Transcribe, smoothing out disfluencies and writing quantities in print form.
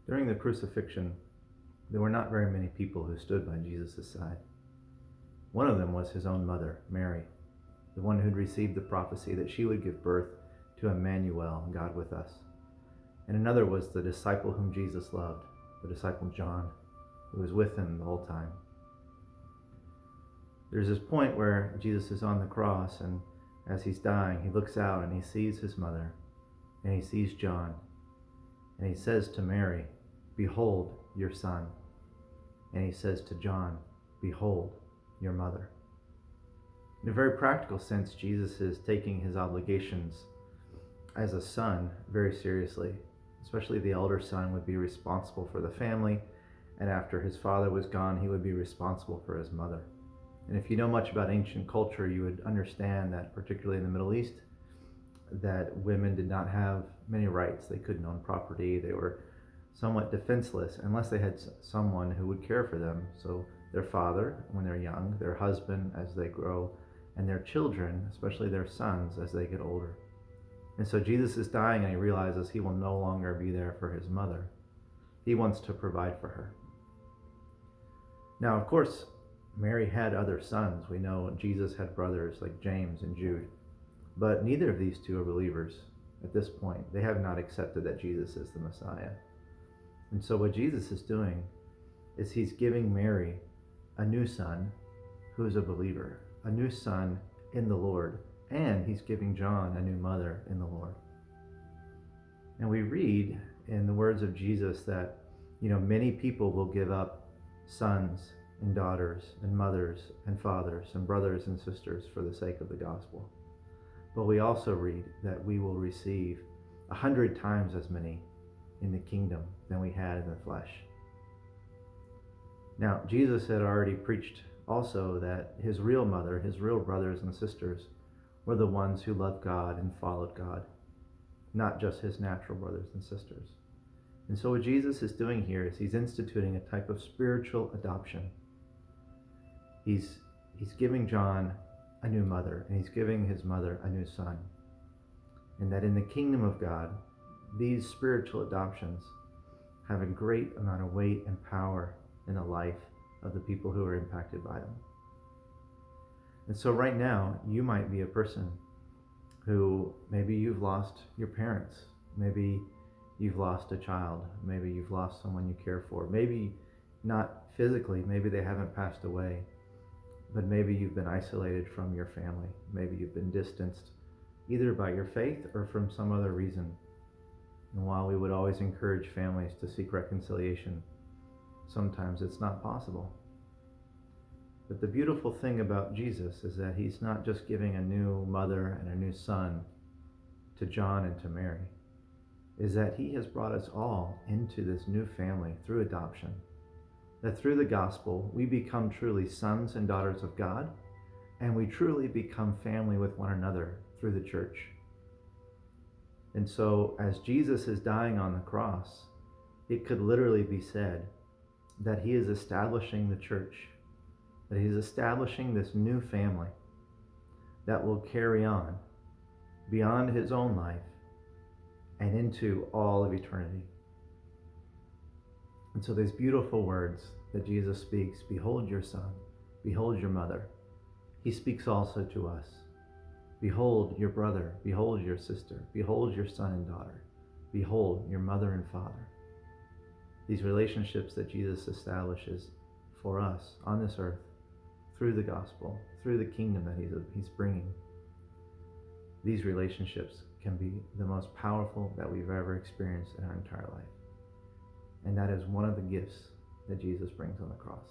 During the crucifixion, there were not very many people who stood by Jesus' side. One of them was his own mother, Mary, the one who'd received the prophecy that she would give birth to Emmanuel, God with us. And another was the disciple whom Jesus loved, the disciple John, who was with him the whole time. There's this point where Jesus is on the cross, and as he's dying, he looks out and he sees his mother, and he sees John, and he says to Mary, "Behold your son." And he says to John, "Behold your mother." In a very practical sense, Jesus is taking his obligations as a son very seriously. Especially the elder son would be responsible for the family, and after his father was gone, he would be responsible for his mother. And if you know much about ancient culture, you would understand that, particularly in the Middle East, that women did not have many rights. They couldn't own property. They were somewhat defenseless unless they had someone who would care for them. So their father when they're young, their husband as they grow, and their children, especially their sons, as they get older. And so Jesus is dying, and he realizes he will no longer be there for his mother. He wants to provide for her. Now, of course, Mary had other sons. We know Jesus had brothers like James and Jude. But neither of these two are believers at this point. They have not accepted that Jesus is the Messiah. And so what Jesus is doing is he's giving Mary a new son who is a believer, a new son in the Lord. And he's giving John a new mother in the Lord. And we read in the words of Jesus that, many people will give up sons and daughters and mothers and fathers and brothers and sisters for the sake of the gospel. But we also read that we will receive 100 times as many in the kingdom than we had in the flesh. Now, Jesus had already preached also that his real mother, his real brothers and sisters, were the ones who loved God and followed God, not just his natural brothers and sisters. And so what Jesus is doing here is he's instituting a type of spiritual adoption. He's giving John a new mother, and he's giving his mother a new son. And that in the kingdom of God, these spiritual adoptions have a great amount of weight and power in the life of the people who are impacted by them. And so right now, you might be a person who maybe you've lost your parents. Maybe you've lost a child. Maybe you've lost someone you care for. Maybe not physically, maybe they haven't passed away, but maybe you've been isolated from your family. Maybe you've been distanced either by your faith or from some other reason. And while we would always encourage families to seek reconciliation, sometimes it's not possible. But the beautiful thing about Jesus is that he's not just giving a new mother and a new son to John and to Mary, is that he has brought us all into this new family through adoption. That through the gospel, we become truly sons and daughters of God, and we truly become family with one another through the church. And so as Jesus is dying on the cross, it could literally be said that he is establishing the church, that he's establishing this new family that will carry on beyond his own life and into all of eternity. And so these beautiful words that Jesus speaks, "Behold your son, behold your mother," he speaks also to us. Behold your brother, behold your sister, behold your son and daughter, behold your mother and father. These relationships that Jesus establishes for us on this earth through the gospel, through the kingdom that he's bringing. These relationships can be the most powerful that we've ever experienced in our entire life. And that is one of the gifts that Jesus brings on the cross.